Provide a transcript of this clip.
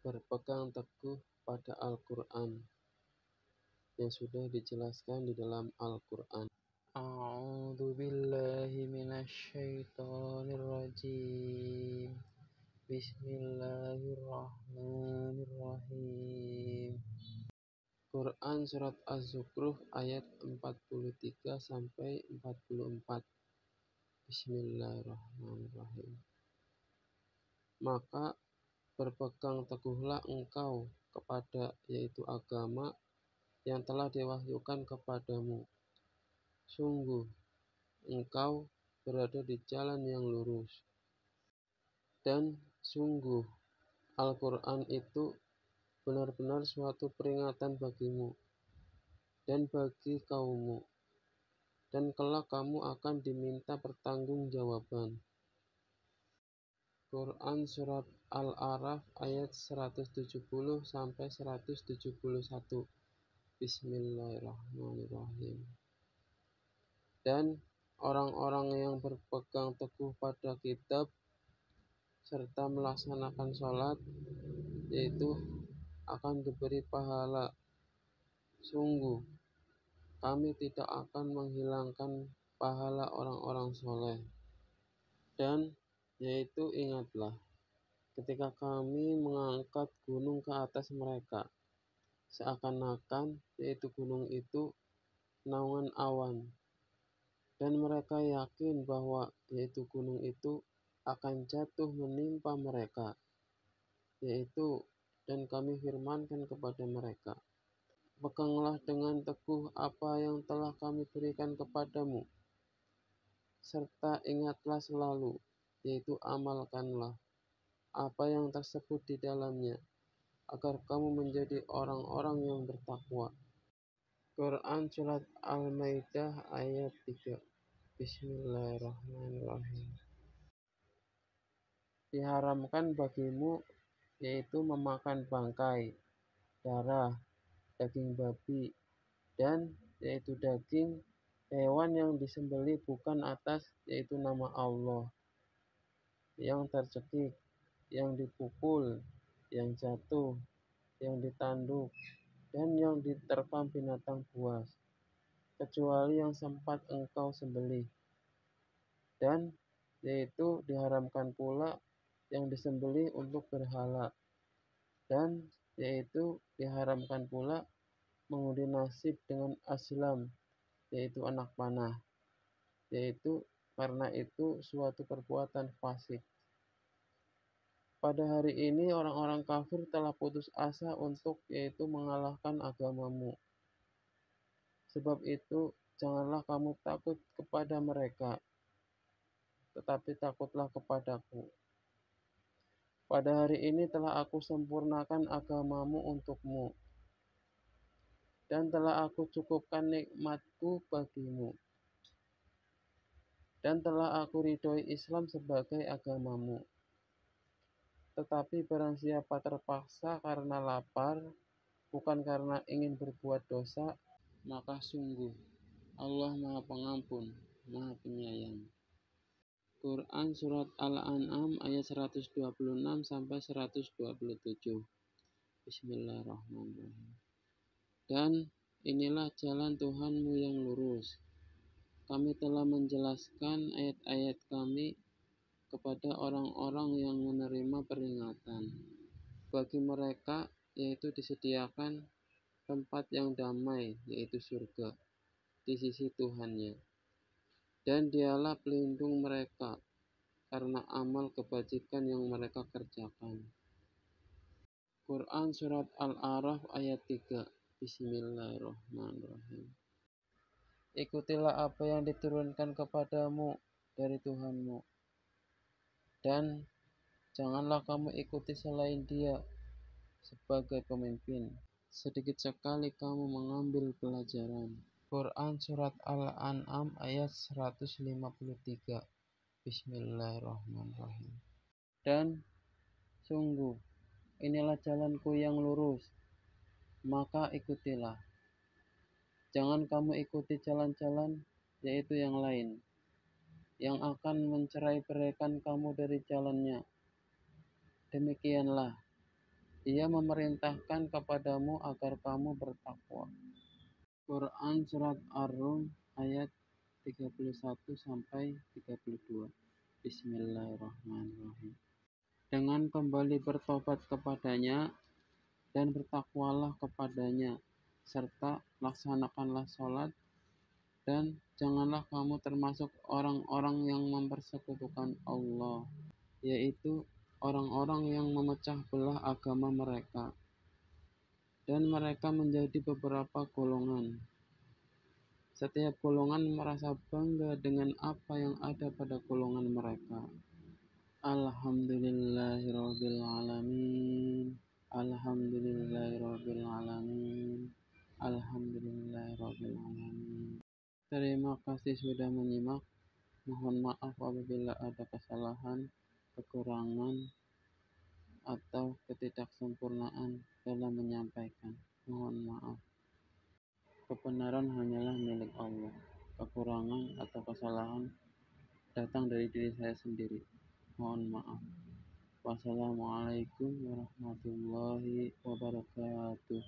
berpegang teguh pada Al-Quran yang sudah dijelaskan di dalam Al-Quran. A'udzu billahi minasyaitonir rajim. Bismillahirrahmanirrahim. Quran surat Az-Zukhruf ayat 43 sampai 44. Bismillahirrahmanirrahim. Maka berpegang teguhlah engkau kepada yaitu agama yang telah diwahyukan kepadamu. Sungguh engkau berada di jalan yang lurus. Dan sungguh Al-Quran itu benar-benar suatu peringatan bagimu dan bagi kaummu, dan kelak kamu akan diminta pertanggungjawaban. Quran surat Al-A'raf ayat 170 sampai 171. Bismillahirrahmanirrahim. Dan orang-orang yang berpegang teguh pada kitab serta melaksanakan sholat, yaitu akan diberi pahala. Sungguh kami tidak akan menghilangkan pahala orang-orang soleh. Dan yaitu ingatlah ketika kami mengangkat gunung ke atas mereka, seakan-akan yaitu gunung itu naungan awan, dan mereka yakin bahwa yaitu gunung itu akan jatuh menimpa mereka, yaitu dan kami firmankan kepada mereka, peganglah dengan teguh apa yang telah kami berikan kepadamu, serta ingatlah selalu, yaitu amalkanlah apa yang tersebut di dalamnya, agar kamu menjadi orang-orang yang bertakwa. Quran surat Al-Maidah ayat 3. Bismillahirrahmanirrahim. Diharamkan bagimu yaitu memakan bangkai, darah, daging babi, dan yaitu daging hewan yang disembelih bukan atas yaitu nama Allah, yang tercekik, yang dipukul, yang jatuh, yang ditanduk, dan yang diterkam binatang buas, kecuali yang sempat engkau sembelih. Dan yaitu diharamkan pula yang disembelih untuk berhala, dan yaitu diharamkan pula mengundi nasib dengan aslam, yaitu anak panah, yaitu karena itu suatu perbuatan fasik. Pada hari ini orang-orang kafir telah putus asa untuk yaitu mengalahkan agamamu. Sebab itu janganlah kamu takut kepada mereka, tetapi takutlah kepadaku. Pada hari ini telah aku sempurnakan agamamu untukmu, dan telah aku cukupkan nikmatku bagimu, dan telah aku ridhoi Islam sebagai agamamu. Tetapi barang siapa terpaksa karena lapar, bukan karena ingin berbuat dosa, maka sungguh Allah Maha Pengampun, Maha Penyayang. Quran surat Al-An'am ayat 126 sampai 127. Bismillahirrahmanirrahim. Dan inilah jalan Tuhanmu yang lurus. Kami telah menjelaskan ayat-ayat kami kepada orang-orang yang menerima peringatan. Bagi mereka yaitu disediakan tempat yang damai, yaitu surga, di sisi Tuhannya. Dan dialah pelindung mereka karena amal kebajikan yang mereka kerjakan. Quran surat Al-A'raf ayat 3. Bismillahirrahmanirrahim. Ikutilah apa yang diturunkan kepadamu dari Tuhanmu, dan janganlah kamu ikuti selain Dia sebagai pemimpin. Sedikit sekali kamu mengambil pelajaran. Quran surat Al-An'am ayat 153. Bismillahirrahmanirrahim. Dan sungguh inilah jalanku yang lurus, maka ikutilah. Jangan kamu ikuti jalan-jalan yaitu yang lain, yang akan mencerai-beraikan kamu dari jalannya. Demikianlah Ia memerintahkan kepadamu agar kamu bertakwa. Quran Surat Ar-Rum ayat 31 sampai 32. Bismillahirrahmanirrahim. Dengan kembali bertobat kepadanya dan bertakwalah kepadanya, serta laksanakanlah sholat, dan janganlah kamu termasuk orang-orang yang mempersekutukan Allah, yaitu orang-orang yang memecah belah agama mereka, dan mereka menjadi beberapa golongan. Setiap golongan merasa bangga dengan apa yang ada pada golongan mereka. Alhamdulillahirabbil alamin. Alhamdulillahirabbil alamin. Alhamdulillahirabbil alamin. Terima kasih sudah menyimak. Mohon maaf apabila ada kesalahan, kekurangan, atau ketidaksempurnaan dalam menyampaikan. Mohon maaf. Kebenaran hanyalah milik Allah. Kekurangan atau kesalahan datang dari diri saya sendiri. Mohon maaf. Wassalamualaikum warahmatullahi wabarakatuh.